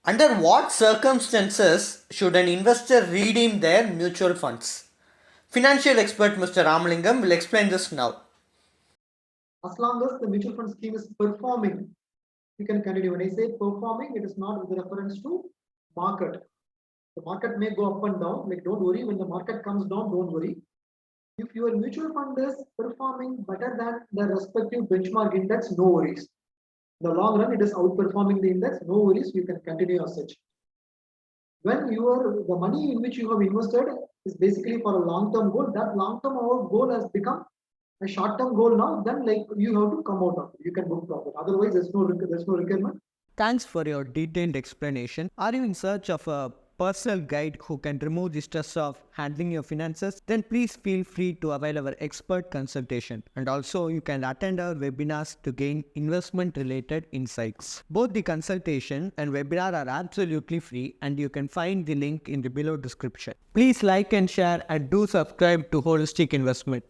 Under what circumstances should an investor redeem their mutual funds? Financial expert Mr. Ramalingam will explain this now. As long as the mutual fund scheme is performing, you can continue. When I say performing, it is not with reference to market. The market may go up and down. Like, don't worry. When the market comes down, don't worry. If your mutual fund is performing better than the respective benchmark index, no worries. In the long run, it is outperforming the index, no worries. You can continue as such. When the money in which you have invested is basically for a long-term goal, that long-term goal has become a short-term goal now, then like you have to come out of it. You can book profit. Otherwise, there's no requirement. Thanks for your detailed explanation. Are you in search of a personal guide who can remove the stress of handling your finances? Then please feel free to avail our expert consultation. And also, you can attend our webinars to gain investment related insights. Both the consultation and webinar are absolutely free, and you can find the link in the below description. Please like and share, and do subscribe to Holistic Investment.